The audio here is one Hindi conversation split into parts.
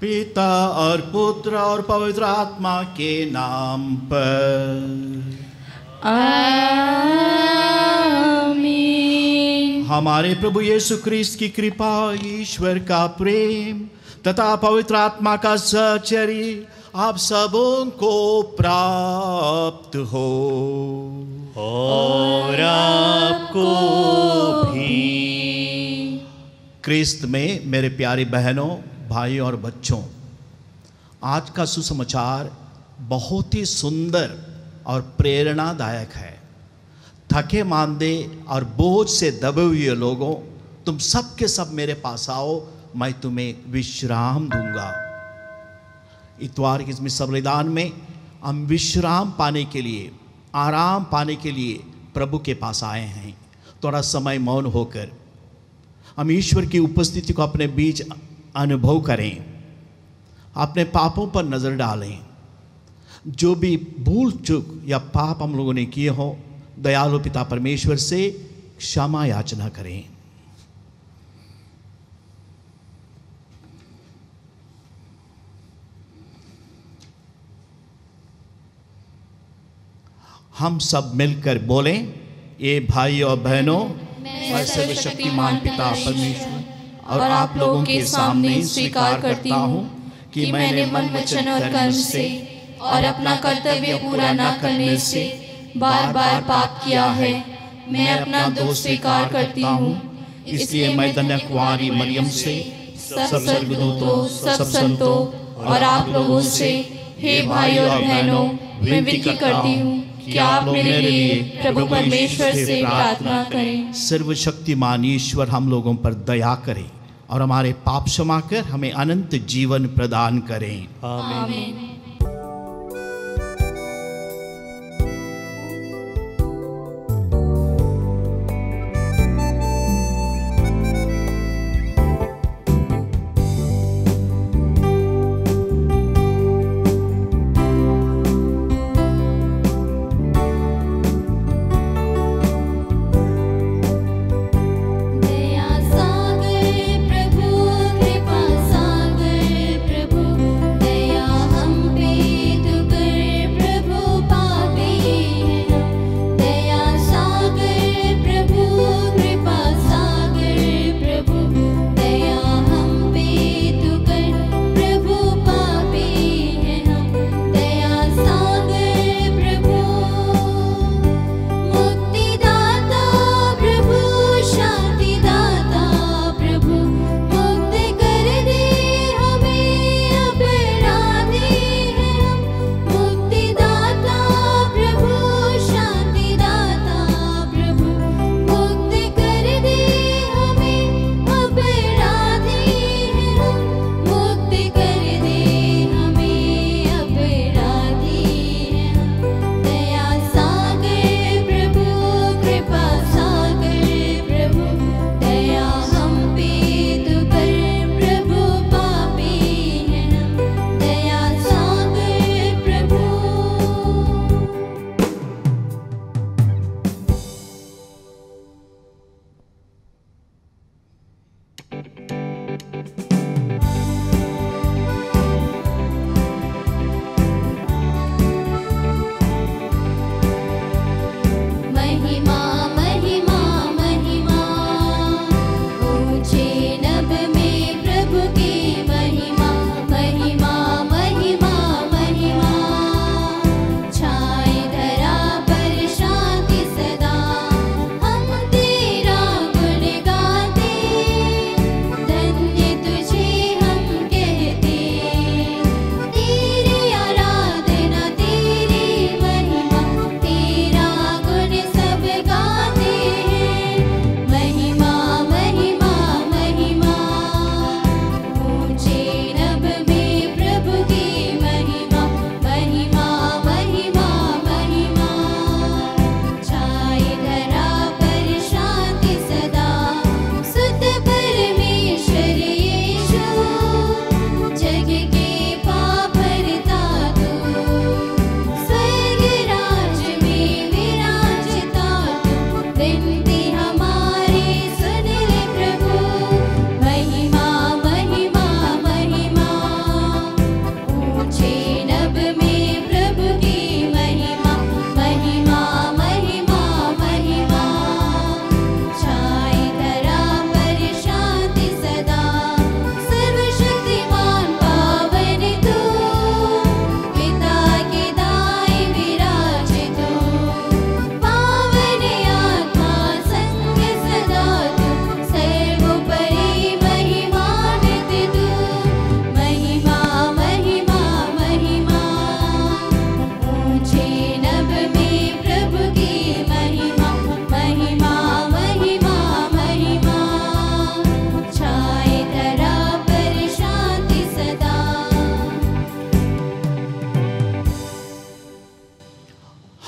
पिता और पुत्र और पवित्र आत्मा के नाम पर आमीन। हमारे प्रभु यीशु ख्रिस्त की कृपा, ईश्वर का प्रेम तथा पवित्र आत्मा का सहचर्य आप सबों को प्राप्त हो और आपको भी। ख्रिस्त में मेरे प्यारे बहनों, भाइयों और बच्चों, आज का सुसमाचार बहुत ही सुंदर और प्रेरणादायक है। थके मांदे और बोझ से दबे हुए लोगों, तुम सब के सब मेरे पास आओ, मैं तुम्हें विश्राम दूंगा। इतवार के इस संविधान में हम विश्राम पाने के लिए, आराम पाने के लिए प्रभु के पास आए हैं। थोड़ा समय मौन होकर हम ईश्वर की उपस्थिति को अपने बीच अनुभव करें, अपने पापों पर नज़र डालें। जो भी भूल चूक या पाप हम लोगों ने किए हो, दयालु पिता परमेश्वर से क्षमा याचना करें। हम सब मिलकर बोलें, ये भाई और बहनों, मैं सर्वशक्तिमान पिता परमेश्वर और आप लोगों के सामने स्वीकार करती हूँ कि मैंने मन, वचन और कर्म से और अपना कर्तव्य पूरा न करने से बार बार पाप किया है। मैं अपना दोष स्वीकार करती हूँ। इसलिए मैं धन्य कुंवारी मरियम से, सब स्वर्गदूतों, सब संतों और आप लोगों से, हे भाई और बहनों, मैं विनती करती हूँ कि आप मेरे लिए प्रभु परमेश्वर से प्रार्थना करें। सर्वशक्तिमान ईश्वर हम लोगों पर दया करें और हमारे पाप क्षमा कर हमें अनंत जीवन प्रदान करें। आमीन। दया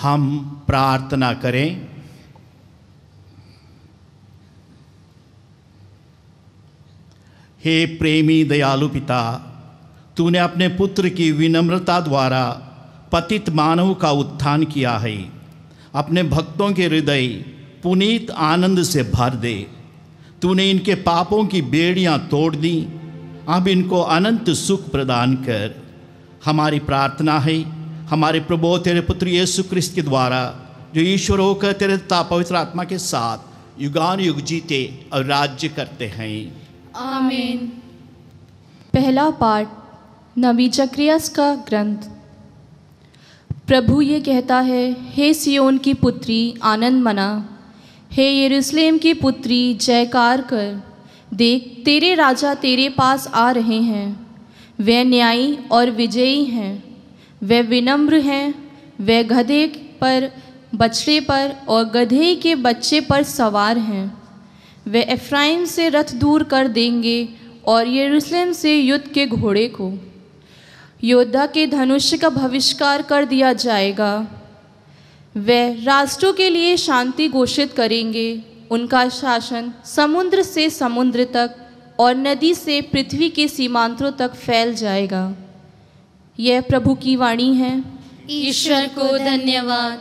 हम प्रार्थना करें। हे प्रेमी दयालु पिता, तूने अपने पुत्र की विनम्रता द्वारा पतित मानव का उत्थान किया है। अपने भक्तों के हृदय पुनीत आनंद से भर दे। तूने इनके पापों की बेड़ियां तोड़ दी, अब इनको अनंत सुख प्रदान कर। हमारी प्रार्थना है हमारे प्रभु तेरे पुत्र यीशु क्रिस्त के द्वारा, जो ईश्वर होकर तेरे पवित्र आत्मा के साथ युगान युग जीते और राज्य करते हैं। आमीन। पहला पाठ नबी जकरियास का ग्रंथ। प्रभु ये कहता है, हे सियोन की पुत्री आनंद मना, हे यरूशलेम की पुत्री जयकार कर। देख, तेरे राजा तेरे पास आ रहे हैं। वे न्यायी और विजयी हैं, वे विनम्र हैं। वे गधे पर, बछड़े पर और गधे के बच्चे पर सवार हैं। वे एफ्राइम से रथ दूर कर देंगे और यरूशलेम से युद्ध के घोड़े को। योद्धा के धनुष का बहिष्कार कर दिया जाएगा। वे राष्ट्रों के लिए शांति घोषित करेंगे। उनका शासन समुद्र से समुद्र तक और नदी से पृथ्वी के सीमांतों तक फैल जाएगा। यह प्रभु की वाणी है। ईश्वर को धन्यवाद।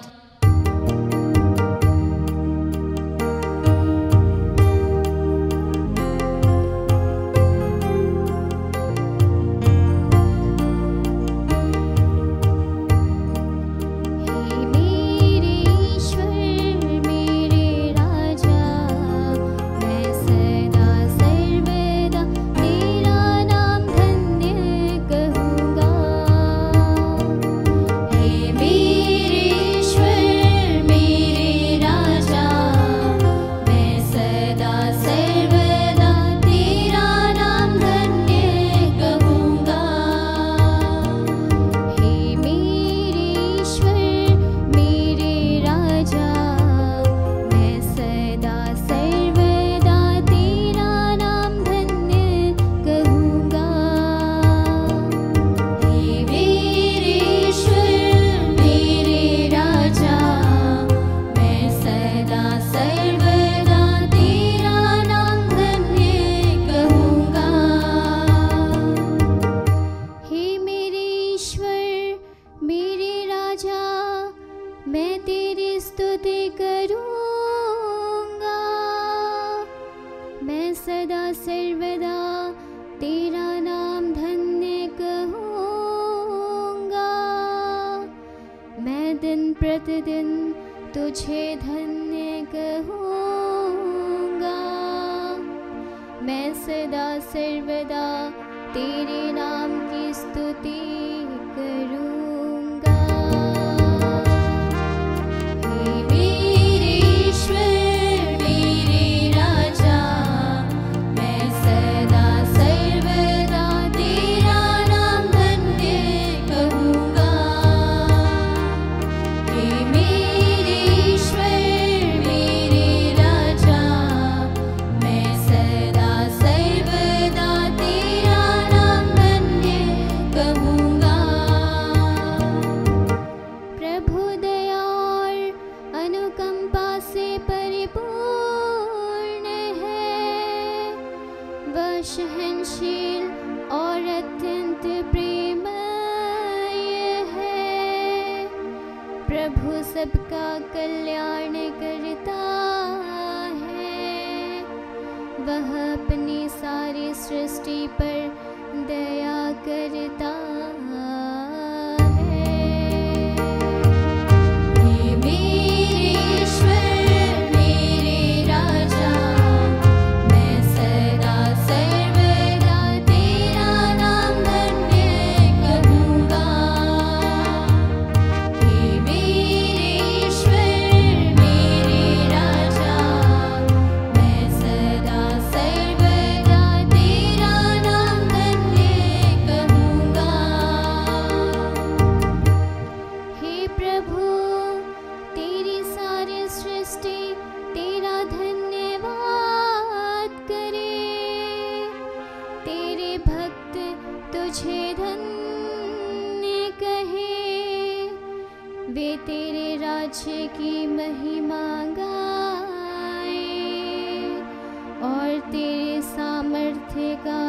प्रतिदिन तुझे धन्य कहूँगा। मैं सदा सर्वदा तेरे नाम की स्तुति करूँगा। हे मेरे ईश्वर मेरे राजा, मैं सदा सर्वदा तेरा नाम धन्य कहूँगा। हे मेरे ईश्वर मेरे राजा, मैं सदा सर्वदा तेरा नाम धन्य कहूँगा। प्रभु दया और अनुकंपा से परिपूर्ण है, वह सहनशील और अत्यंत प्रेमय है। प्रभु सबका कल्याण करता है, वह अपनी सारी सृष्टि पर दया करता है। हे मेरे ईश्वर मेरे राजा, मैं सदा सर्वदा तेरा नाम धन्य कहूँगा। हे मेरे ईश्वर मेरे राजा, मैं सदा सर्वदा तेरा नाम धन्य कहूँगा। हे प्रभु, तेरी सारी सृष्टि तेरा धन्यवाद करे। तेरे भक्त तुझे धन्य कहे, वे तेरे राज्य की महिमा गाए और तेरे सामर्थ्य का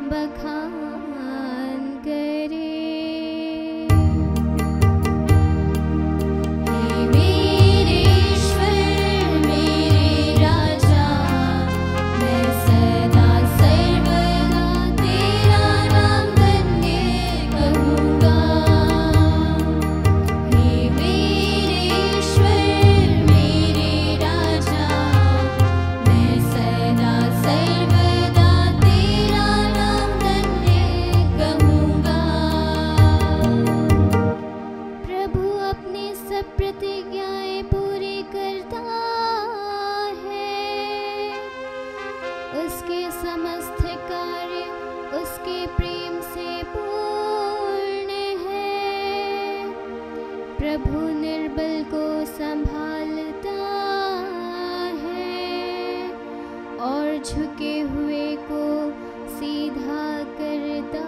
बखान करे। प्रभु निर्बल को संभालता है और झुके हुए को सीधा करता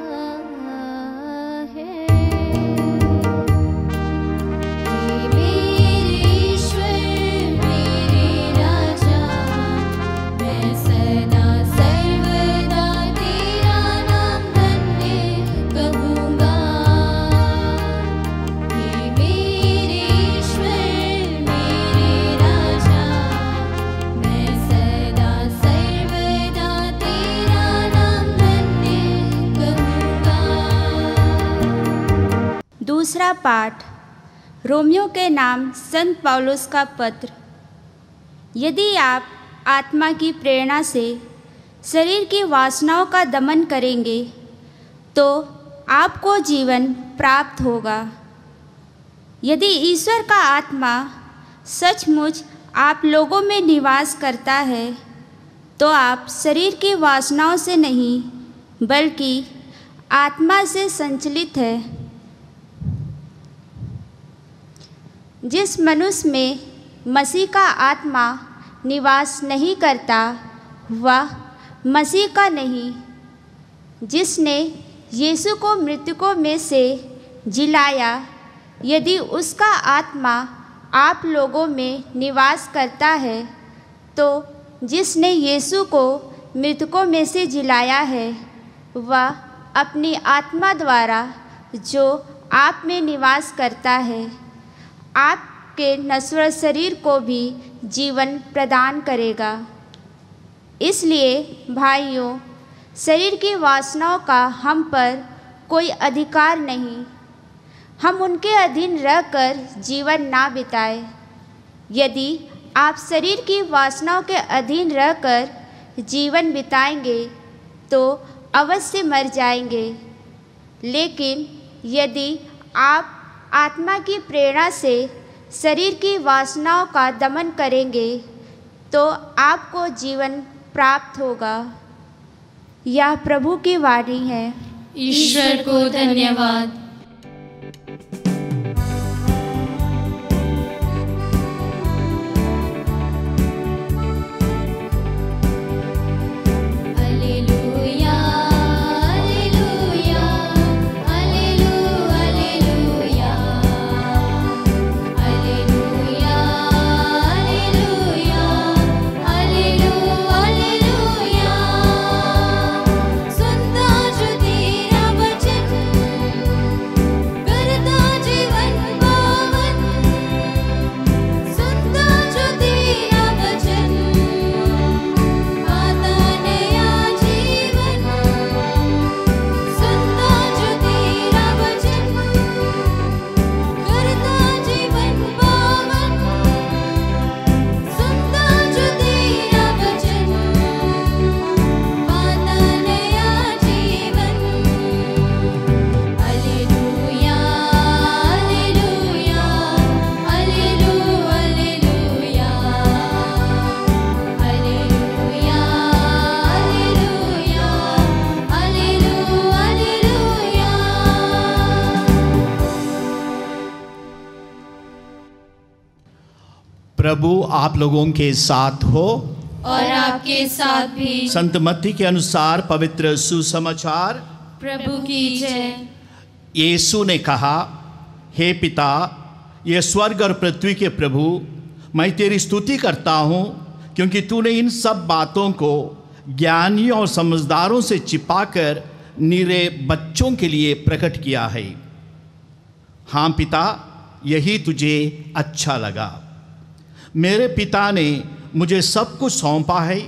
है। दूसरा पाठ रोमियो के नाम संत पौलुस का पत्र। यदि आप आत्मा की प्रेरणा से शरीर की वासनाओं का दमन करेंगे तो आपको जीवन प्राप्त होगा। यदि ईश्वर का आत्मा सचमुच आप लोगों में निवास करता है तो आप शरीर की वासनाओं से नहीं बल्कि आत्मा से संचलित है। जिस मनुष्य में मसीह का आत्मा निवास नहीं करता वह मसीह का नहीं। जिसने यीशु को मृतकों में से जिलाया, यदि उसका आत्मा आप लोगों में निवास करता है तो जिसने यीशु को मृतकों में से जिलाया है वह अपनी आत्मा द्वारा जो आप में निवास करता है आपके नश्वर शरीर को भी जीवन प्रदान करेगा। इसलिए भाइयों, शरीर की वासनाओं का हम पर कोई अधिकार नहीं। हम उनके अधीन रहकर जीवन ना बिताएं। यदि आप शरीर की वासनाओं के अधीन रहकर जीवन बिताएंगे तो अवश्य मर जाएंगे। लेकिन यदि आप आत्मा की प्रेरणा से शरीर की वासनाओं का दमन करेंगे तो आपको जीवन प्राप्त होगा। यह प्रभु की वाणी है। ईश्वर को धन्यवाद। प्रभु आप लोगों के साथ हो और आपके साथ भी। संत मत्ती के अनुसार पवित्र सुसमाचार। प्रभु की जय। यीशु ने कहा, हे पिता, ये स्वर्ग और पृथ्वी के प्रभु, मैं तेरी स्तुति करता हूँ क्योंकि तूने इन सब बातों को ज्ञानियों और समझदारों से छिपाकर निरे बच्चों के लिए प्रकट किया है। हाँ पिता, यही तुझे अच्छा लगा। मेरे पिता ने मुझे सब कुछ सौंपा है।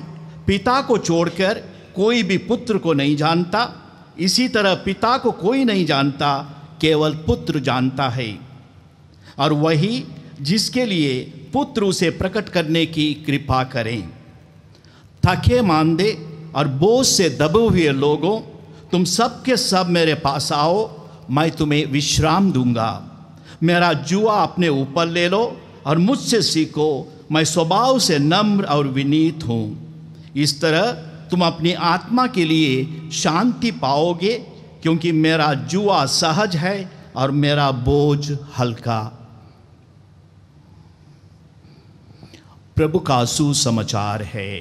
पिता को छोड़कर कोई भी पुत्र को नहीं जानता, इसी तरह पिता को कोई नहीं जानता, केवल पुत्र जानता है, और वही जिसके लिए पुत्र उसे प्रकट करने की कृपा करें। थके मांदे और बोझ से दबे हुए लोगों, तुम सब के सब मेरे पास आओ, मैं तुम्हें विश्राम दूंगा। मेरा जुआ अपने ऊपर ले लो और मुझसे सीखो, मैं स्वभाव से नम्र और विनीत हूँ। इस तरह तुम अपनी आत्मा के लिए शांति पाओगे, क्योंकि मेरा जुआ सहज है और मेरा बोझ हल्का। प्रभु का सुसमाचार है।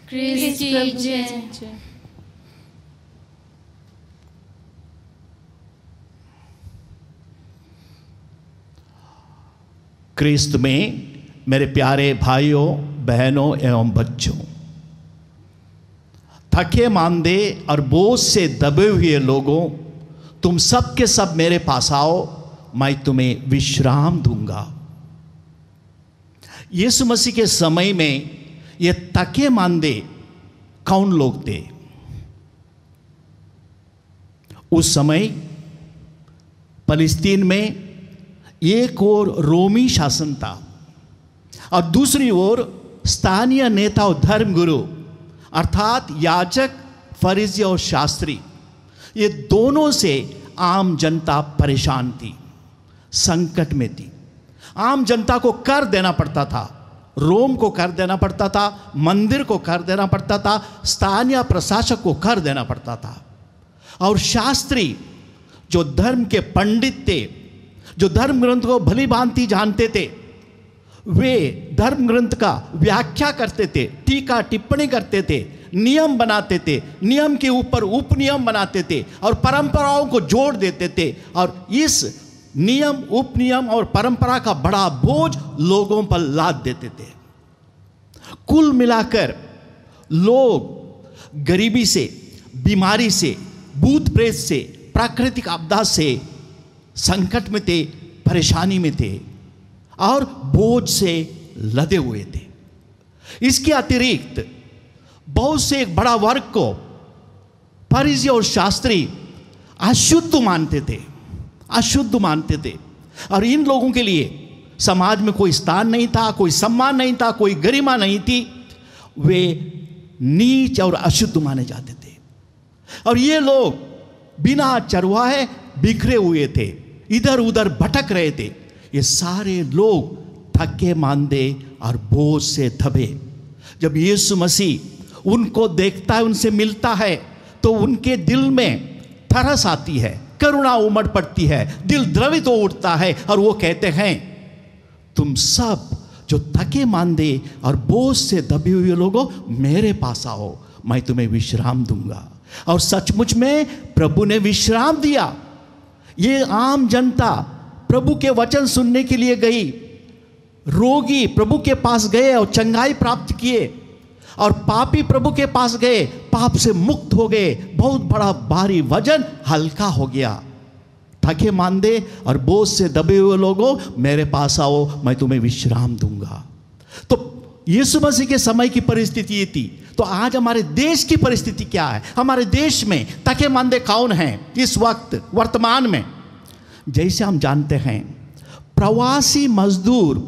क्रिस्त की जय। क्रिस्त में मेरे प्यारे भाइयों, बहनों एवं बच्चों, थके मांदे और बोझ से दबे हुए लोगों, तुम सब के सब मेरे पास आओ, मैं तुम्हें विश्राम दूंगा। यीशु मसीह के समय में ये थके मांदे कौन लोग थे? उस समय फलस्तीन में एक ओर रोमी शासन था और दूसरी ओर स्थानीय नेता और धर्मगुरु अर्थात याजक, फरीसी और शास्त्री, ये दोनों से आम जनता परेशान थी, संकट में थी। आम जनता को कर देना पड़ता था, रोम को कर देना पड़ता था, मंदिर को कर देना पड़ता था, स्थानीय प्रशासक को कर देना पड़ता था। और शास्त्री जो धर्म के पंडित थे, जो धर्म ग्रंथ को भली भांति जानते थे, वे धर्म ग्रंथ का व्याख्या करते थे, टीका टिप्पणी करते थे, नियम बनाते थे, नियम के ऊपर उपनियम बनाते थे और परंपराओं को जोड़ देते थे। और इस नियम, उपनियम और परंपरा का बड़ा बोझ लोगों पर लाद देते थे। कुल मिलाकर लोग गरीबी से, बीमारी से, भूत प्रेत से, प्राकृतिक आपदा से संकट में थे, परेशानी में थे और बोझ से लदे हुए थे। इसके अतिरिक्त बहुत से एक बड़ा वर्ग को फरीसी और शास्त्री अशुद्ध मानते थे, अशुद्ध मानते थे। और इन लोगों के लिए समाज में कोई स्थान नहीं था, कोई सम्मान नहीं था, कोई गरिमा नहीं थी। वे नीच और अशुद्ध माने जाते थे। और ये लोग बिना चरवाहे बिखरे हुए थे, इधर उधर भटक रहे थे। ये सारे लोग थके मांदे और बोझ से दबे। जब यीशु मसीह उनको देखता है, उनसे मिलता है, तो उनके दिल में तरस आती है, करुणा उमड़ पड़ती है, दिल द्रवित हो उठता है और वो कहते हैं, तुम सब जो थके मांदे और बोझ से दबे हुए लोगों, मेरे पास आओ, मैं तुम्हें विश्राम दूंगा। और सचमुच में प्रभु ने विश्राम दिया। ये आम जनता प्रभु के वचन सुनने के लिए गई, रोगी प्रभु के पास गए और चंगाई प्राप्त किए, और पापी प्रभु के पास गए, पाप से मुक्त हो गए, बहुत बड़ा भारी वजन हल्का हो गया। थके मांदे और बोझ से दबे हुए लोगों, मेरे पास आओ, मैं तुम्हें विश्राम दूंगा। तो यीशु मसीह के समय की परिस्थिति ये थी। तो आज हमारे देश की परिस्थिति क्या है? हमारे देश में थके मांदे कौन हैं इस वक्त वर्तमान में? जैसे हम जानते हैं, प्रवासी मजदूर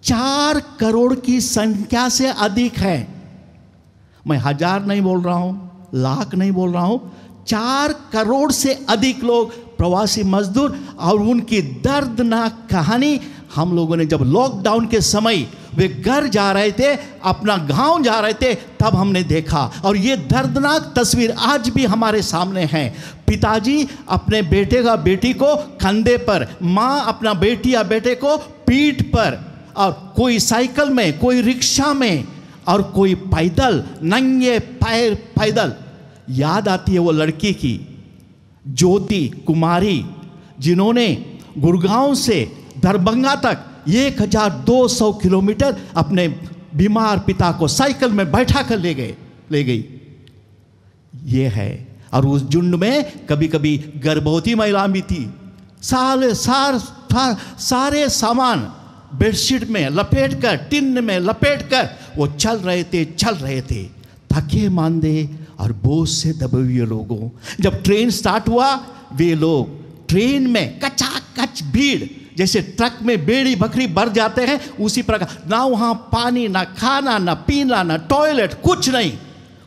4 करोड़ की संख्या से अधिक है। मैं 1000 नहीं बोल रहा हूं, लाख नहीं बोल रहा हूं, 4 करोड़ से अधिक लोग प्रवासी मजदूर। और उनकी दर्दनाक कहानी हम लोगों ने जब लॉकडाउन के समय वे घर जा रहे थे, अपना गांव जा रहे थे, तब हमने देखा। और ये दर्दनाक तस्वीर आज भी हमारे सामने है। पिताजी अपने बेटे का बेटी को कंधे पर, माँ अपना बेटी या बेटे को पीठ पर, और कोई साइकिल में, कोई रिक्शा में और कोई पैदल, नंगे पैर पैदल। याद आती है वो लड़की की, ज्योति कुमारी, जिन्होंने गुड़गांव से दरभंगा तक 1200 किलोमीटर अपने बीमार पिता को साइकिल में बैठा कर ले गई। ये है। और उस झुंड में कभी कभी गर्भवती महिला भी थी। सारे सामान बेडशीट में लपेट कर, टिन में लपेट कर वो चल रहे थे थके मांदे और बोझ से दबे हुए लोगों। जब ट्रेन स्टार्ट हुआ, वे लोग ट्रेन में कचाकच भीड़, जैसे ट्रक में बेड़ी बकरी भर जाते हैं उसी प्रकार, ना वहाँ पानी, ना खाना, ना पीना, ना टॉयलेट, कुछ नहीं।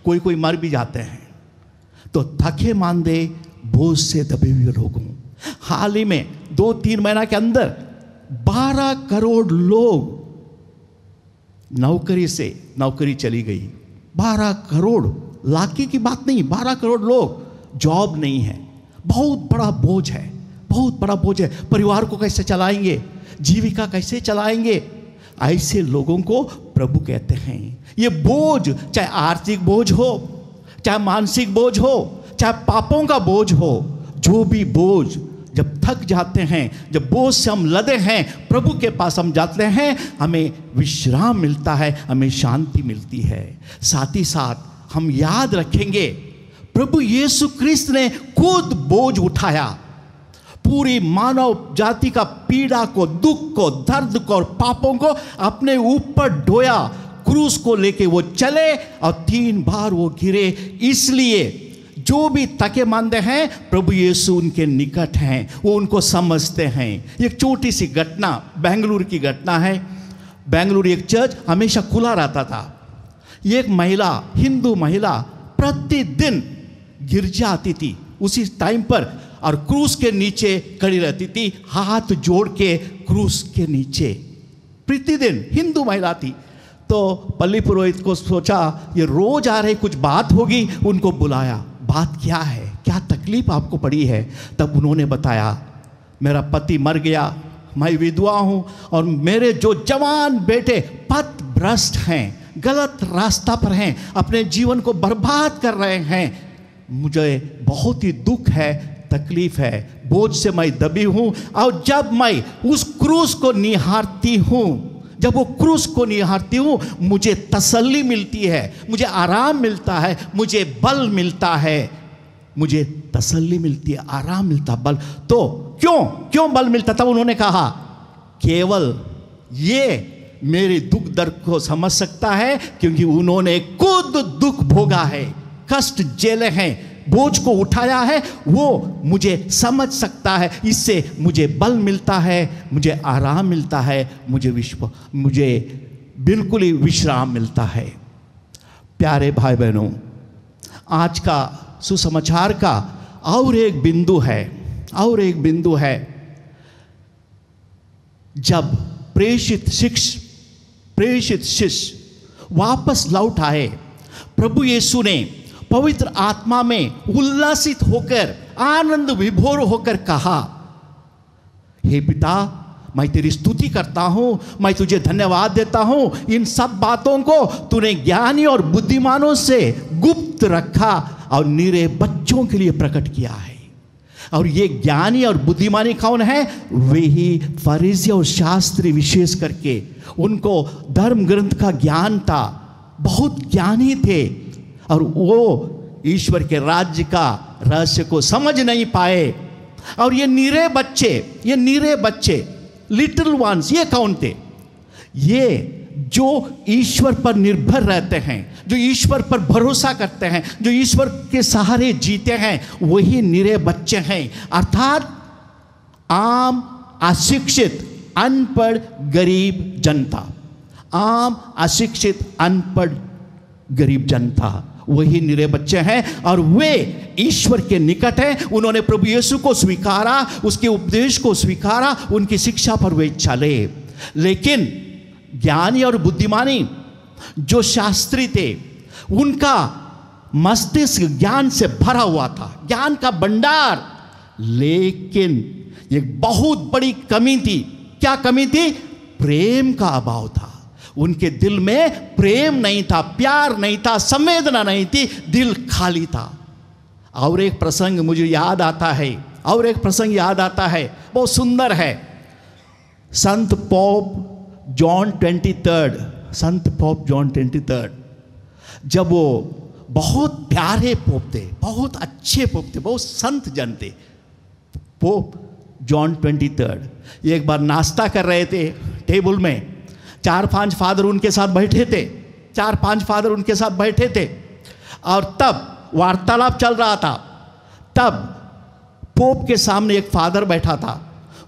कोई मर भी जाते हैं। तो थके मांदे बोझ से दबे हुए लोगों। हाल ही में 2-3 महीना के अंदर 12 करोड़ लोग नौकरी चली गई। 12 करोड़, लाखों की बात नहीं, 12 करोड़ लोग जॉब नहीं है। बहुत बड़ा बोझ है, बहुत बड़ा बोझ है। परिवार को कैसे चलाएंगे, जीविका कैसे चलाएंगे? ऐसे लोगों को प्रभु कहते हैं ये बोझ, चाहे आर्थिक बोझ हो, चाहे मानसिक बोझ हो, चाहे पापों का बोझ हो, जो भी बोझ, जब थक जाते हैं, जब बोझ से हम लदे हैं, प्रभु के पास हम जाते हैं, हमें विश्राम मिलता है, हमें शांति मिलती है। साथ ही साथ हम याद रखेंगे प्रभु यीशु क्रिस्त ने खुद बोझ उठाया। पूरी मानव जाति का पीड़ा को, दुख को, दर्द को और पापों को अपने ऊपर ढोया। क्रूस को लेके वो चले और 3 बार वो गिरे। इसलिए जो भी थके मांदे हैं, प्रभु यीशु उनके निकट हैं, वो उनको समझते हैं। एक छोटी सी घटना, बेंगलुरु की घटना है। बेंगलुरु एक चर्च हमेशा खुला रहता था। एक महिला, हिंदू महिला, प्रतिदिन गिरजा आती थी उसी टाइम पर और क्रूस के नीचे खड़ी रहती थी, हाथ जोड़ के क्रूस के नीचे। प्रतिदिन हिंदू महिला थी। तो पल्ली पुरोहित को सोचा ये रोज आ रहे, कुछ बात होगी। उनको बुलाया, बात क्या है, क्या तकलीफ आपको पड़ी है? तब उन्होंने बताया, मेरा पति मर गया, मैं विधवा हूँ और मेरे जो जवान बेटे पथभ्रष्ट हैं, गलत रास्ता पर हैं, अपने जीवन को बर्बाद कर रहे हैं। मुझे बहुत ही दुख है, तकलीफ है, बोझ से मैं दबी हूँ। और जब मैं उस क्रूस को निहारती हूँ, जब वो क्रूस को निहारती हूँ, मुझे तसल्ली मिलती है, मुझे आराम मिलता है, मुझे बल मिलता है, मुझे तसल्ली मिलती है, आराम मिलता, बल। तो क्यों बल मिलता? तब उन्होंने कहा, केवल ये मेरे दुख दर्द को समझ सकता है क्योंकि उन्होंने खुद दुख भोगा है, कष्ट झेले हैं, बोझ को उठाया है, वो मुझे समझ सकता है। इससे मुझे बल मिलता है, मुझे आराम मिलता है, मुझे बिल्कुल ही विश्राम मिलता है। प्यारे भाई बहनों, आज का सुसमाचार का और एक बिंदु है, जब प्रेषित शिष्य वापस लौट आए, प्रभु यीशु ने पवित्र आत्मा में उल्लासित होकर, आनंद विभोर होकर कहा, हे पिता, मैं तेरी स्तुति करता हूं, मैं तुझे धन्यवाद देता हूं। इन सब बातों को तूने ज्ञानी और बुद्धिमानों से गुप्त रखा और निरे बच्चों के लिए प्रकट किया है। और ये ज्ञानी और बुद्धिमानी कौन है? वे ही फरीसी और शास्त्री, विशेष करके उनको धर्म ग्रंथ का ज्ञान था, बहुत ज्ञानी थे और वो ईश्वर के राज्य का रहस्य को समझ नहीं पाए। और ये नीरे बच्चे लिटिल वंस, ये कौन थे? ये जो ईश्वर पर निर्भर रहते हैं, जो ईश्वर पर भरोसा करते हैं, जो ईश्वर के सहारे जीते हैं, वही निरे बच्चे हैं। अर्थात आम अशिक्षित अनपढ़ गरीब जनता, आम अशिक्षित अनपढ़ गरीब जनता, वही निरे बच्चे हैं और वे ईश्वर के निकट हैं। उन्होंने प्रभु यीशु को स्वीकारा, उसके उपदेश को स्वीकारा, उनकी शिक्षा पर वे चले। लेकिन ज्ञानी और बुद्धिमानी जो शास्त्री थे, उनका मस्तिष्क ज्ञान से भरा हुआ था, ज्ञान का भंडार। लेकिन एक बहुत बड़ी कमी थी। क्या कमी थी? प्रेम का अभाव था। उनके दिल में प्रेम नहीं था, प्यार नहीं था, संवेदना नहीं थी, दिल खाली था। और एक प्रसंग मुझे याद आता है, बहुत सुंदर है। संत पोप जॉन 23, संत पोप जॉन 23, जब वो बहुत प्यारे पोप थे, बहुत अच्छे पोप थे, बहुत संत जन थे, पोप जॉन 23, एक बार नाश्ता कर रहे थे टेबल में, 4-5 फादर उनके साथ बैठे थे, 4-5 फादर उनके साथ बैठे थे, और तब वार्तालाप चल रहा था। तब पोप के सामने एक फादर बैठा था,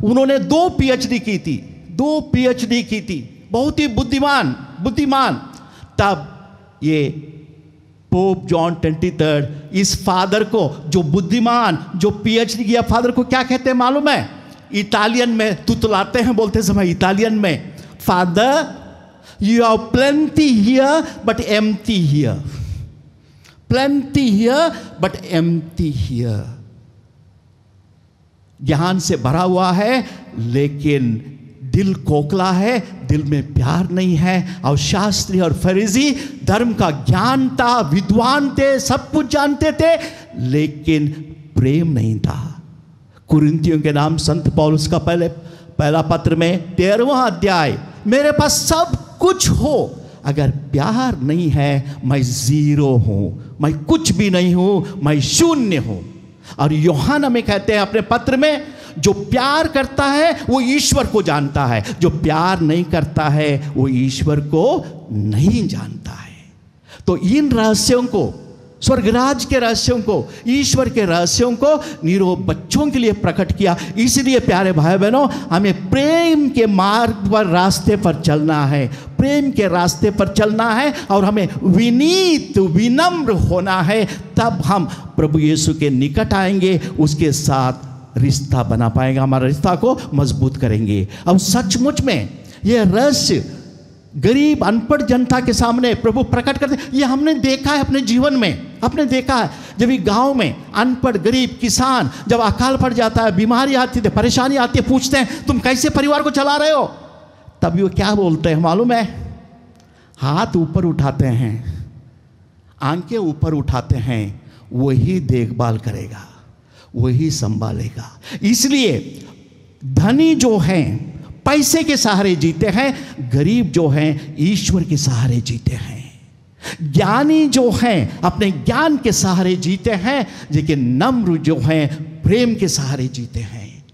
उन्होंने 2 PhD की थी, 2 PhD की थी, बहुत ही बुद्धिमान। तब ये पोप जॉन 23 इस फादर को, जो बुद्धिमान, जो PhD किया फादर को क्या कहते हैं मालूम है? इटालियन में तुतलाते हैं, बोलते समय इटालियन में, father you have plenty here but empty here, plenty here but empty here. ज्ञान से भरा हुआ है लेकिन दिल खोखला है, दिल में प्यार नहीं है। और शास्त्री और फरीसी धर्म का ज्ञान था, विद्वान थे, सब कुछ जानते थे, लेकिन प्रेम नहीं था। कुरिन्थियों के नाम संत पौलुस का पहला पत्र में 13वां अध्याय, मेरे पास सब कुछ हो, अगर प्यार नहीं है मैं जीरो हूं, मैं कुछ भी नहीं हूं, मैं शून्य हूं। और यूहन्ना में कहते हैं अपने पत्र में, जो प्यार करता है वो ईश्वर को जानता है, जो प्यार नहीं करता है वो ईश्वर को नहीं जानता है। तो इन रहस्यों को, स्वर्गराज के रहस्यों को, ईश्वर के रहस्यों को नीरो बच्चों के लिए प्रकट किया। इसलिए प्यारे भाई बहनों, हमें प्रेम के मार्ग पर, रास्ते पर चलना है, प्रेम के रास्ते पर चलना है, और हमें विनीत विनम्र होना है। तब हम प्रभु यीशु के निकट आएंगे, उसके साथ रिश्ता बना पाएगा, हमारा रिश्ता को मजबूत करेंगे। अब सचमुच में यह रहस्य गरीब अनपढ़ जनता के सामने प्रभु प्रकट करते, ये हमने देखा है अपने जीवन में, आपने देखा है जब ये गांव में अनपढ़ गरीब किसान, जब अकाल पड़ जाता है, बीमारी आती है, परेशानी आती है, पूछते हैं तुम कैसे परिवार को चला रहे हो, तब वो क्या बोलते हैं मालूम है? हाथ ऊपर उठाते हैं, आंखें ऊपर उठाते हैं, वही देखभाल करेगा, वही संभालेगा। इसलिए धनी जो हैं पैसे के सहारे जीते हैं, गरीब जो हैं ईश्वर के सहारे जीते हैं, ज्ञानी जो हैं अपने ज्ञान के सहारे जीते हैं, लेकिन नम्र जो हैं प्रेम के सहारे जीते हैं।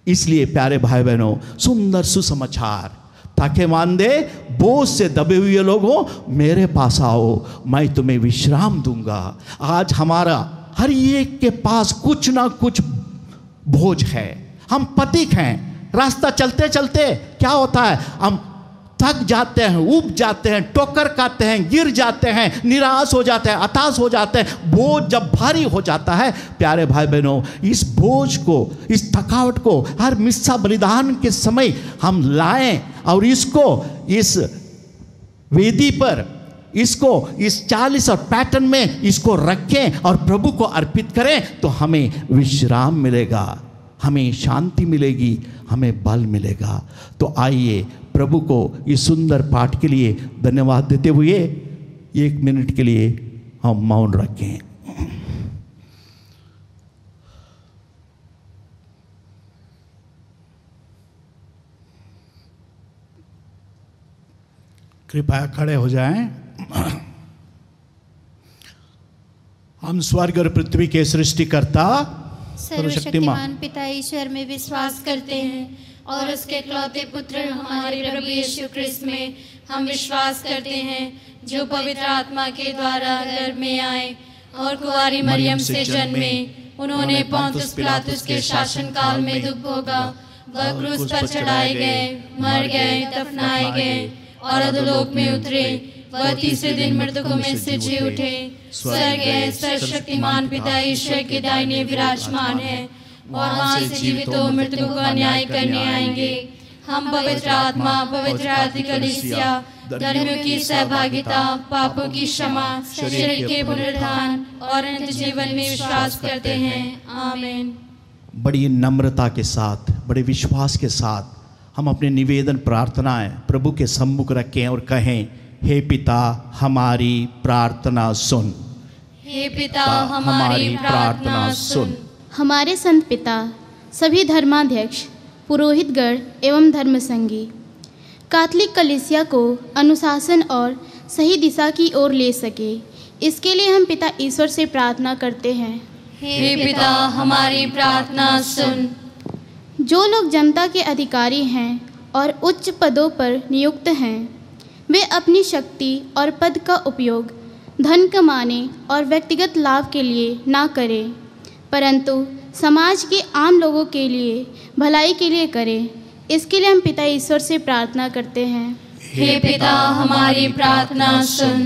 इसलिए प्यारे भाई बहनों, सुंदर सुसमाचार, ताकि मान दे बोझ से दबे हुए लोगों मेरे पास आओ, मैं तुम्हें विश्राम दूंगा। आज हमारा हर एक के पास कुछ ना कुछ बोझ है, हम पथिक हैं, रास्ता चलते चलते क्या होता है, हम थक जाते हैं, ऊब जाते हैं, ठोकर खाते हैं, गिर जाते हैं, निराश हो जाते हैं, हताश हो जाते हैं। बोझ जब भारी हो जाता है प्यारे भाई बहनों, इस बोझ को, इस थकावट को हर मिस्सा बलिदान के समय हम लाएं और इसको इस वेदी पर, इसको इस 40 और पैटर्न में इसको रखें और प्रभु को अर्पित करें, तो हमें विश्राम मिलेगा, हमें शांति मिलेगी, हमें बल मिलेगा। तो आइए प्रभु को इस सुंदर पाठ के लिए धन्यवाद देते हुए 1 मिनट के लिए हम मौन रखें। कृपया खड़े हो जाएं। हम स्वर्ग और पृथ्वी के सृष्टिकर्ता सर्वशक्तिमान पिता ईश्वर में विश्वास करते हैं और उसके इकलौते पुत्र हमारे प्रभु यीशु ख्रिस्त में हम विश्वास करते हैं, जो पवित्र आत्मा के द्वारा गर्भ में आए और कुंवारी मरियम से जन्मे। उन्होंने पोंतुस पिलातुस के शासन काल में दुख भोगा, वह क्रूस पर चढ़ाए गए, मर गए, दफनाए गए और अधोलोक में उतरे। वह तीसरे दिन मृतकों में से जी उठे, स्वर्ग है, सर्वशक्तिमान पिता ईश्वर के दाहिने विराजमान है और वहां से जीवितों मृतकों का न्याय करने आएंगे। हम पवित्र आत्मा, पवित्र आत्मिक कलीसिया, धर्मियों की सहभागिता, पापों की क्षमा, शरीर के पुनरुत्थान और अनंत जीवन में विश्वास करते हैं। आमीन। बड़ी नम्रता के साथ, बड़े विश्वास के साथ हम अपने निवेदन प्रार्थनाएं प्रभु के सम्मुख रखें और कहें, हे पिता हमारी प्रार्थना सुन। हे पिता हमारी प्रार्थना सुन। हमारे संत पिता, सभी धर्माध्यक्ष पुरोहितगण एवं धर्मसंगी कैथोलिक कलीसिया को अनुशासन और सही दिशा की ओर ले सके, इसके लिए हम पिता ईश्वर से प्रार्थना करते हैं। हे पिता, हमारी प्रार्थना सुन। जो लोग जनता के अधिकारी हैं और उच्च पदों पर नियुक्त हैं, वे अपनी शक्ति और पद का उपयोग धन कमाने और व्यक्तिगत लाभ के लिए ना करें, परंतु समाज के आम लोगों के लिए भलाई के लिए करें। इसके लिए हम पिता ईश्वर से प्रार्थना करते हैं। हे पिता, हमारी प्रार्थना सुन।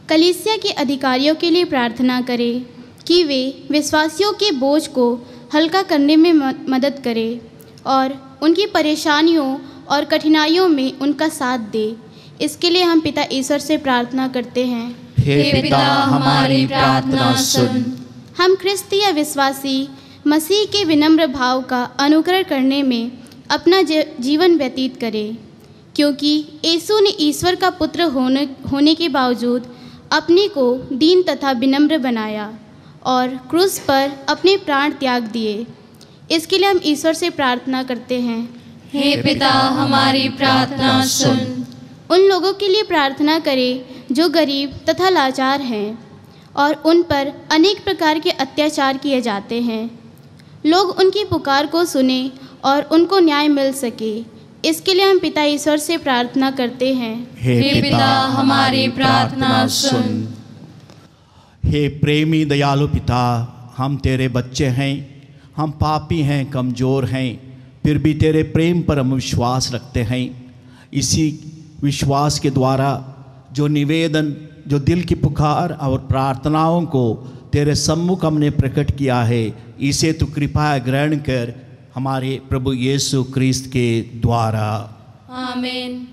कलीसिया के अधिकारियों के लिए प्रार्थना करें कि वे विश्वासियों के बोझ को हल्का करने में मदद करें और उनकी परेशानियों और कठिनाइयों में उनका साथ दे। इसके लिए हम पिता ईश्वर से प्रार्थना करते हैं। हे पिता, हमारी प्रार्थना सुन। हम ख्रिस्तीय विश्वासी मसीह के विनम्र भाव का अनुकरण करने में अपना जीवन व्यतीत करें, क्योंकि यीशु ने ईश्वर का पुत्र होने के बावजूद अपने को दीन तथा विनम्र बनाया और क्रूस पर अपने प्राण त्याग दिए। इसके लिए हम ईश्वर से प्रार्थना करते हैं। हे पिता, हमारी प्रार्थना सुन। उन लोगों के लिए प्रार्थना करें जो गरीब तथा लाचार हैं और उन पर अनेक प्रकार के अत्याचार किए जाते हैं। लोग उनकी पुकार को सुने और उनको न्याय मिल सके। इसके लिए हम पिता ईश्वर से प्रार्थना करते हैं। हे पिता, हमारी प्रार्थना सुन। हे प्रेमी दयालु पिता, हम तेरे बच्चे हैं, हम पापी हैं, कमज़ोर हैं, फिर भी तेरे प्रेम पर हम विश्वास रखते हैं। इसी विश्वास के द्वारा जो निवेदन, जो दिल की पुकार और प्रार्थनाओं को तेरे सम्मुख हमने प्रकट किया है, इसे तू कृपया ग्रहण कर हमारे प्रभु यीशु क्रिस्त के द्वारा। आमीन।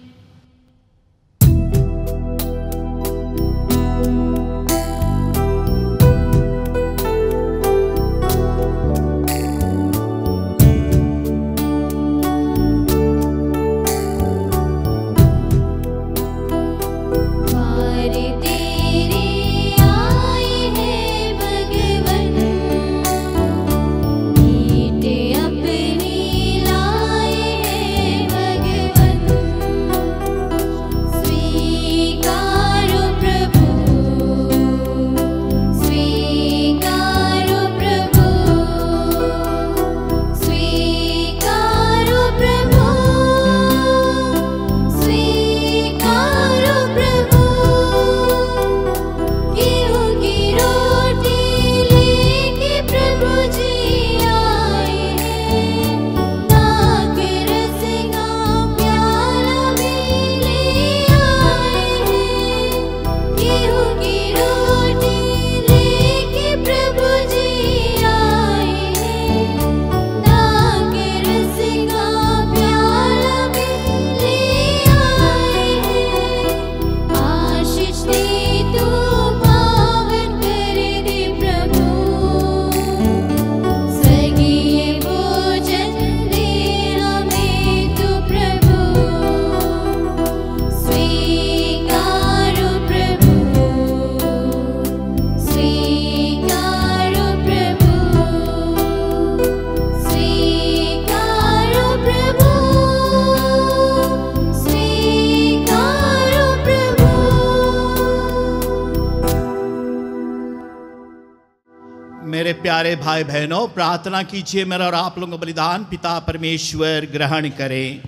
मेरे प्यारे भाई बहनों, प्रार्थना कीजिए मेरा और आप लोगों का बलिदान पिता परमेश्वर ग्रहण करें।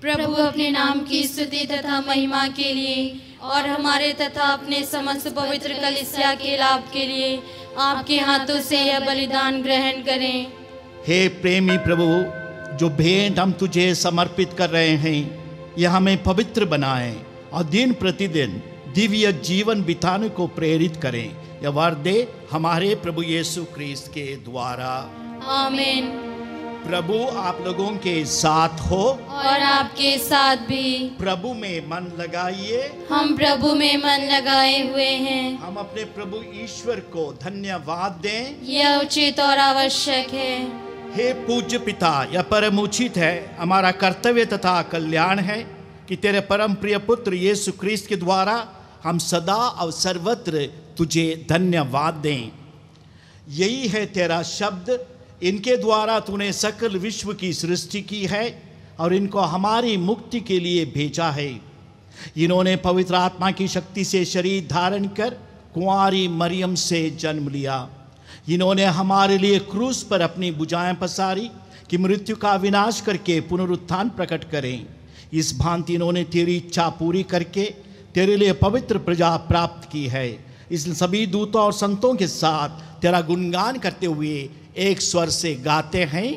प्रभु अपने नाम की स्तुति तथा महिमा के लिए और हमारे तथा अपने समस्त पवित्र कलीसिया के लाभ के लिए आपके हाथों से यह बलिदान ग्रहण करें। हे प्रेमी प्रभु, जो भेंट हम तुझे समर्पित कर रहे हैं, यह हमें पवित्र बनाए और दिन प्रतिदिन दिव्य जीवन बिताने को प्रेरित करें। यह वर दे हमारे प्रभु यीशु क्रिस्त के द्वारा। आमीन। प्रभु आप लोगों के साथ हो और आपके साथ भी। प्रभु में मन लगाइए। हम प्रभु में मन लगाए हुए हैं। हम अपने प्रभु ईश्वर को धन्यवाद दें। यह उचित और आवश्यक है। हे पूज्य पिता, यह परम उचित है, हमारा कर्तव्य तथा कल्याण है कि तेरे परम प्रिय पुत्र यीशु क्रिस्त के द्वारा हम सदा और सर्वत्र तुझे धन्यवाद दें। यही है तेरा शब्द, इनके द्वारा तूने सकल विश्व की सृष्टि की है और इनको हमारी मुक्ति के लिए भेजा है। इन्होंने पवित्र आत्मा की शक्ति से शरीर धारण कर कुंवारी मरियम से जन्म लिया। इन्होंने हमारे लिए क्रूस पर अपनी भुजाएं पसारी कि मृत्यु का विनाश करके पुनरुत्थान प्रकट करें। इस भांति इन्होंने तेरी इच्छा पूरी करके तेरे लिए पवित्र प्रजा प्राप्त की है। इस सभी दूतों और संतों के साथ तेरा गुणगान करते हुए एक स्वर से गाते हैं।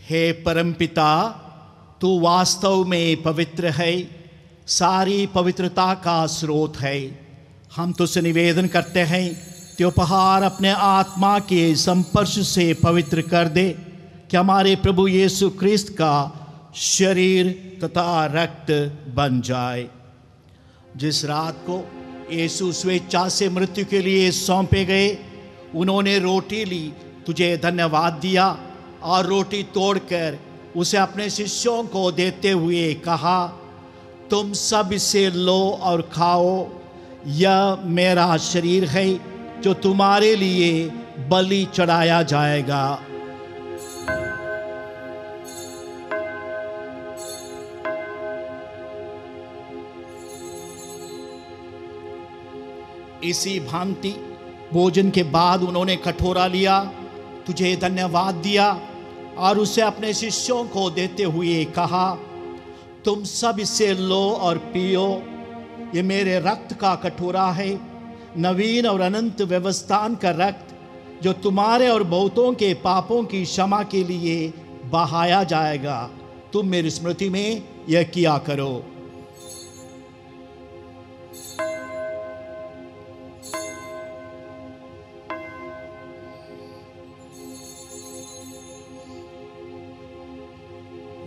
हे परमपिता, तू वास्तव में पवित्र है, सारी पवित्रता का स्रोत है। हम तुझसे निवेदन करते हैं कि उपहार अपने आत्मा के संस्पर्श से पवित्र कर दे कि हमारे प्रभु यीशु क्रिस्त का शरीर तथा रक्त बन जाए। जिस रात को यीशु स्वेच्छा से मृत्यु के लिए सौंपे गए, उन्होंने रोटी ली, तुझे धन्यवाद दिया और रोटी तोड़कर उसे अपने शिष्यों को देते हुए कहा, तुम सब इसे लो और खाओ, यह मेरा शरीर है जो तुम्हारे लिए बलि चढ़ाया जाएगा। इसी भांति भोजन के बाद उन्होंने कटोरा लिया, तुझे धन्यवाद दिया और उसे अपने शिष्यों को देते हुए कहा, तुम सब इसे लो और पियो, ये मेरे रक्त का कटोरा है, नवीन और अनंत व्यवस्थान का रक्त जो तुम्हारे और बहुतों के पापों की क्षमा के लिए बहाया जाएगा। तुम मेरी स्मृति में यह किया करो।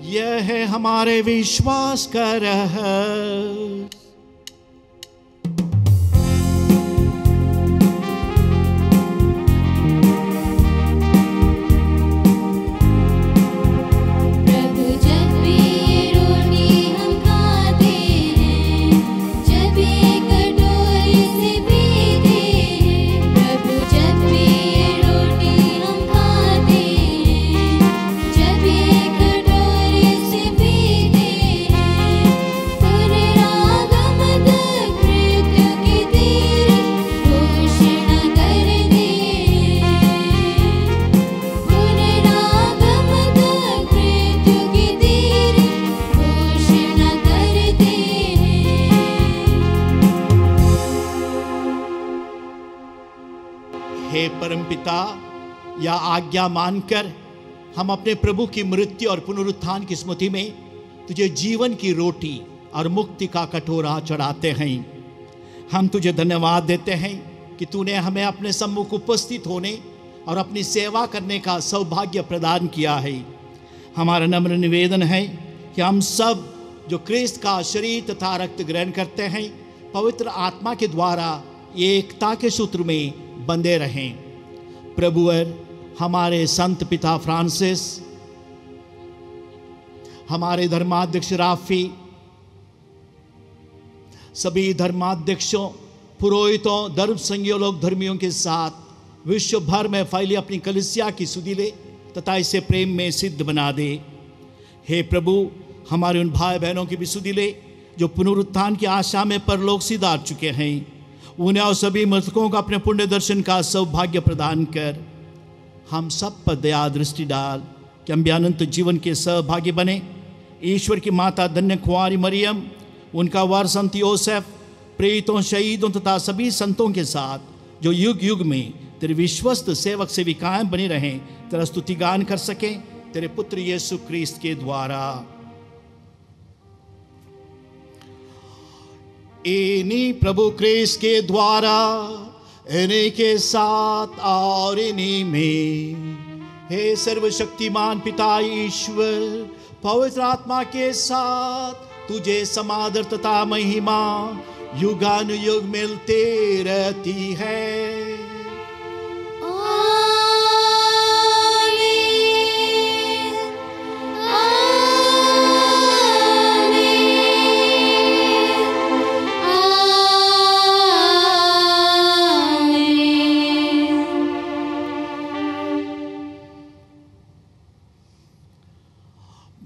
यह है हमारे विश्वास का रहस्य। राग हे परमपिता, या आज्ञा मानकर हम अपने प्रभु की मृत्यु और पुनरुत्थान की स्मृति में तुझे जीवन की रोटी और मुक्ति का कटोरा चढ़ाते हैं। हम तुझे धन्यवाद देते हैं कि तूने हमें अपने सम्मुख उपस्थित होने और अपनी सेवा करने का सौभाग्य प्रदान किया है। हमारा नम्र निवेदन है कि हम सब जो क्रिस्त का शरीर तथा रक्त ग्रहण करते हैं, पवित्र आत्मा के द्वारा एकता के सूत्र में बंधे रहें। प्रभुवर हमारे संत पिता फ्रांसिस, हमारे धर्माध्यक्ष राफी, सभी धर्माध्यक्षों, पुरोहितों, धर्म संयोजक धर्मियों के साथ विश्व भर में फैली अपनी कलीसिया की सुधि ले तथा इसे प्रेम में सिद्ध बना दे। हे प्रभु, हमारे उन भाई बहनों की भी सुधि ले जो पुनरुत्थान की आशा में परलोक सिधार चुके हैं। उन्हें और सभी मृतकों को अपने पुण्य दर्शन का सौभाग्य प्रदान कर हम सब पर दया दृष्टि डाल कि हम भी अनंत जीवन के सहभागी बने। ईश्वर की माता धन्य कुंवारी मरियम, उनका वर संत योसेफ, प्रेरितों, शहीदों तथा सभी संतों के साथ जो युग युग में तेरे विश्वस्त सेवक सेविकाएं बने रहें, तेरा स्तुति गान कर सकें तेरे पुत्र यीशु क्रिस्त के द्वारा। इन्हीं प्रभु क्रिस्त के द्वारा, इन्हीं के साथ और इन्हीं में, हे सर्वशक्तिमान पिता ईश्वर, पवित्र आत्मा के साथ तुझे समादर तथा महिमा युगानुयुग मिलते रहती है।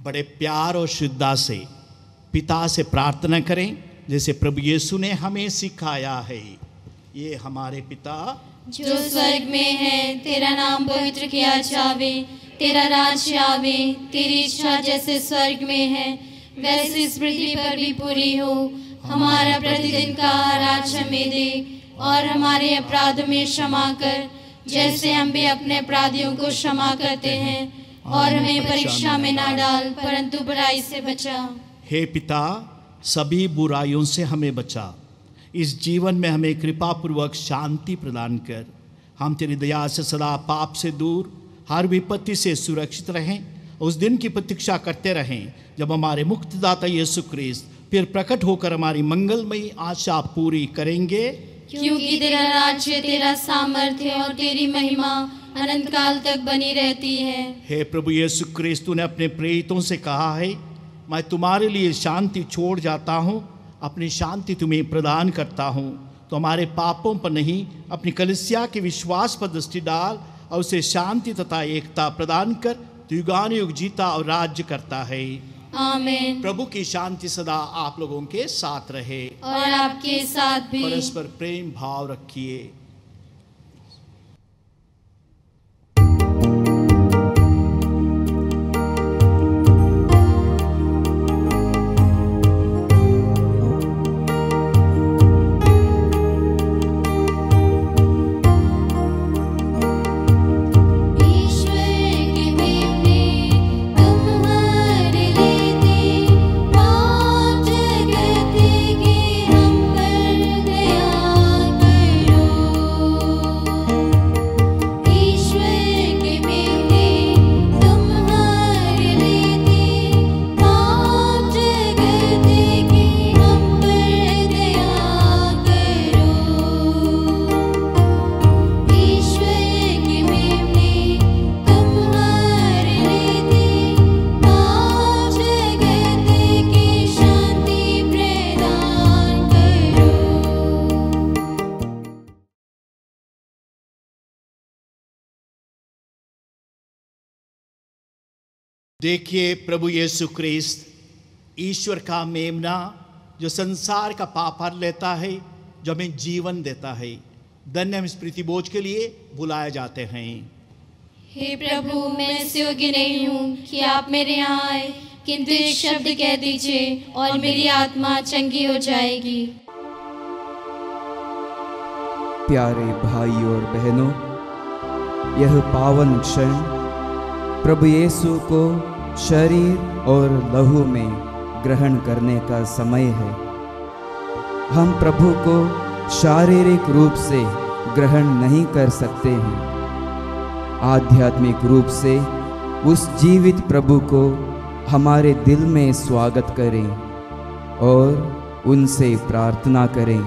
बड़े प्यार और श्रद्धा से पिता से प्रार्थना करें जैसे प्रभु यीशु ने हमें सिखाया है। ये हमारे पिता जो स्वर्ग में है, तेरा नाम पवित्र किया जावे, तेरा राज्य आवे, तेरी इच्छा जैसे स्वर्ग में है वैसे इस पृथ्वी पर भी पूरी हो। हमारा प्रतिदिन का आहार आज हमें दे और हमारे अपराध में क्षमा कर जैसे हम भी अपने अपराधियों को क्षमा करते हैं, और हमें परीक्षा में ना डाल परंतु बुराई से बचा। हे पिता, सभी बुराइयों से हमें बचा, इस जीवन में हमें कृपा पूर्वक शांति प्रदान कर। हम तेरी दया से सदा पाप से दूर, हर विपत्ति से सुरक्षित रहें, उस दिन की प्रतीक्षा करते रहें जब हमारे मुक्तिदाता यीशु क्रिस्त फिर प्रकट होकर हमारी मंगलमयी आशा पूरी करेंगे। क्योंकि तेरा राज्य, तेरा सामर्थ्य और तेरी महिमा अनंत काल तक बनी रहती है। हे प्रभु यीशु क्रिस्त, तूने अपने प्रेरितों से कहा है, मैं तुम्हारे लिए शांति छोड़ जाता हूँ, अपनी शांति तुम्हें प्रदान करता हूँ। तो हमारे पापों पर नहीं, अपनी कलीसिया के विश्वास पर दृष्टि डाल और उसे शांति तथा एकता प्रदान कर तू युगानुयुग जीता और राज्य करता है। आमीन। प्रभु की शांति सदा आप लोगों के साथ रहे और आपके साथ भी। परस्पर प्रेम भाव रखिए। देखिए प्रभु यीशु क्रिस्त, ईश्वर का मेमना, जो संसार का पाप हर लेता है, जो हमें जीवन देता है। धन्य हम इस प्रीति बोझ के लिए बुलाए जाते हैं। हे प्रभु, मैं इस योग्य नहीं हूँ कि आप मेरे यहाँ आए, किंतु एक शब्द कह दीजिए और मेरी आत्मा चंगी हो जाएगी। प्यारे भाई और बहनों, यह पावन क्षण प्रभु यीशु को शरीर और लहू में ग्रहण करने का समय है। हम प्रभु को शारीरिक रूप से ग्रहण नहीं कर सकते हैं। आध्यात्मिक रूप से उस जीवित प्रभु को हमारे दिल में स्वागत करें और उनसे प्रार्थना करें।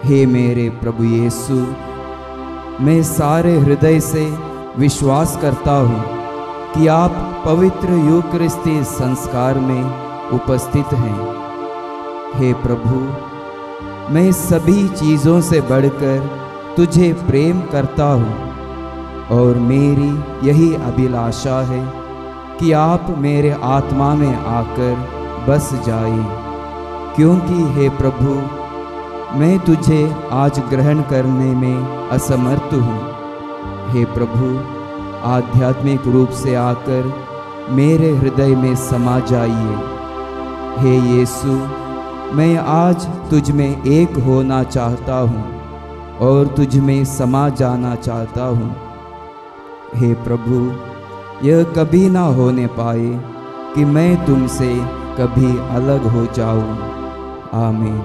हे मेरे प्रभु यीशु, मैं सारे हृदय से विश्वास करता हूँ कि आप पवित्र यूकरिस्ती संस्कार में उपस्थित हैं। हे प्रभु, मैं सभी चीज़ों से बढ़कर तुझे प्रेम करता हूँ और मेरी यही अभिलाषा है कि आप मेरे आत्मा में आकर बस जाएं, क्योंकि हे प्रभु, मैं तुझे आज ग्रहण करने में असमर्थ हूँ। हे प्रभु, आध्यात्मिक रूप से आकर मेरे हृदय में समा जाइए। हे यीशु, मैं आज तुझ में एक होना चाहता हूँ और तुझ में समा जाना चाहता हूँ। हे प्रभु, यह कभी ना होने पाए कि मैं तुमसे कभी अलग हो जाऊँ। आमीन।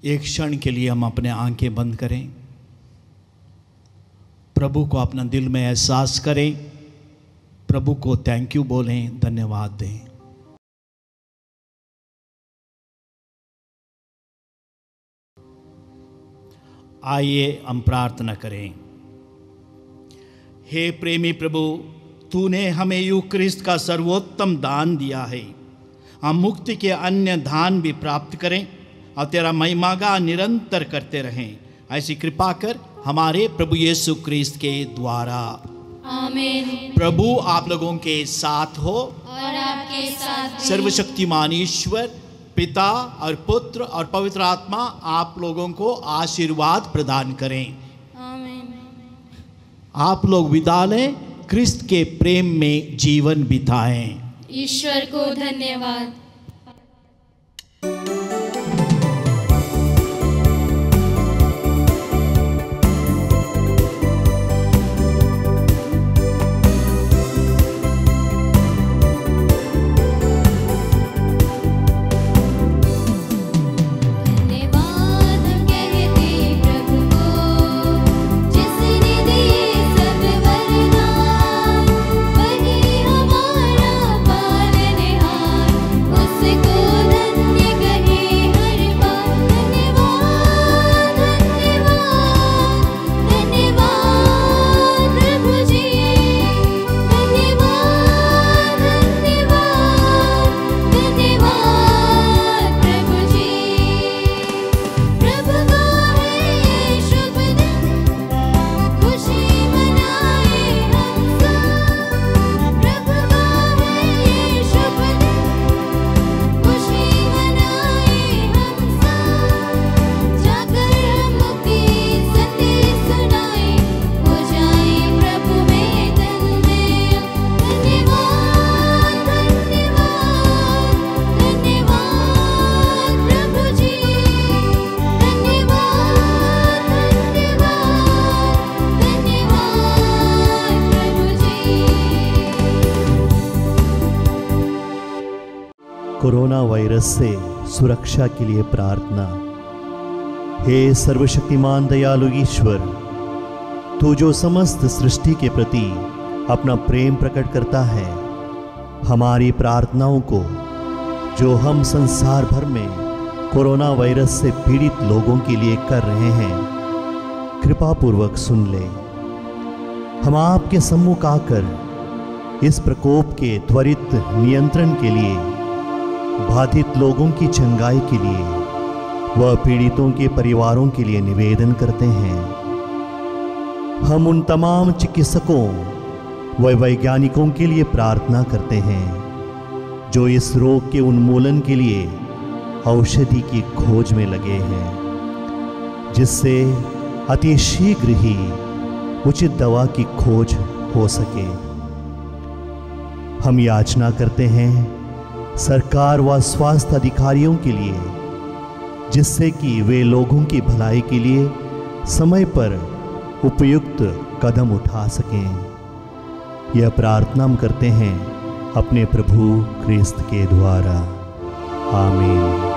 एक क्षण के लिए हम अपने आंखें बंद करें प्रभु को अपना दिल में एहसास करें, प्रभु को थैंक यू बोलें, धन्यवाद दें। आइए हम प्रार्थना करें। हे प्रेमी प्रभु, तूने हमें यूक्रिस्ट का सर्वोत्तम दान दिया है। हम मुक्ति के अन्य दान भी प्राप्त करें और तेरा महिमा का निरंतर करते रहें। ऐसी कृपा कर हमारे प्रभु यीशु क्रिस्त के द्वारा। आमीन। प्रभु आप लोगों के साथ हो और आपके साथ भी। सर्वशक्तिमान ईश्वर पिता और पुत्र और पवित्र आत्मा आप लोगों को आशीर्वाद प्रदान करें। आमीन। आप लोग विदा लें, क्रिस्त के प्रेम में जीवन बिताएं। ईश्वर को धन्यवाद। कोरोना वायरस से सुरक्षा के लिए प्रार्थना। हे सर्वशक्तिमान दयालु ईश्वर, तू जो समस्त सृष्टि के प्रति अपना प्रेम प्रकट करता है, हमारी प्रार्थनाओं को जो हम संसार भर में कोरोना वायरस से पीड़ित लोगों के लिए कर रहे हैं, कृपा पूर्वक सुन ले। हम आपके सम्मुख आकर इस प्रकोप के त्वरित नियंत्रण के लिए, बाधित लोगों की चंगाई के लिए व पीड़ितों के परिवारों के लिए निवेदन करते हैं। हम उन तमाम चिकित्सकों व वैज्ञानिकों के लिए प्रार्थना करते हैं जो इस रोग के उन्मूलन के लिए औषधि की खोज में लगे हैं, जिससे अति शीघ्र ही उचित दवा की खोज हो सके। हम याचना करते हैं सरकार व स्वास्थ्य अधिकारियों के लिए, जिससे कि वे लोगों की भलाई के लिए समय पर उपयुक्त कदम उठा सकें। यह प्रार्थना हम करते हैं अपने प्रभु क्रिस्त के द्वारा। आमीन।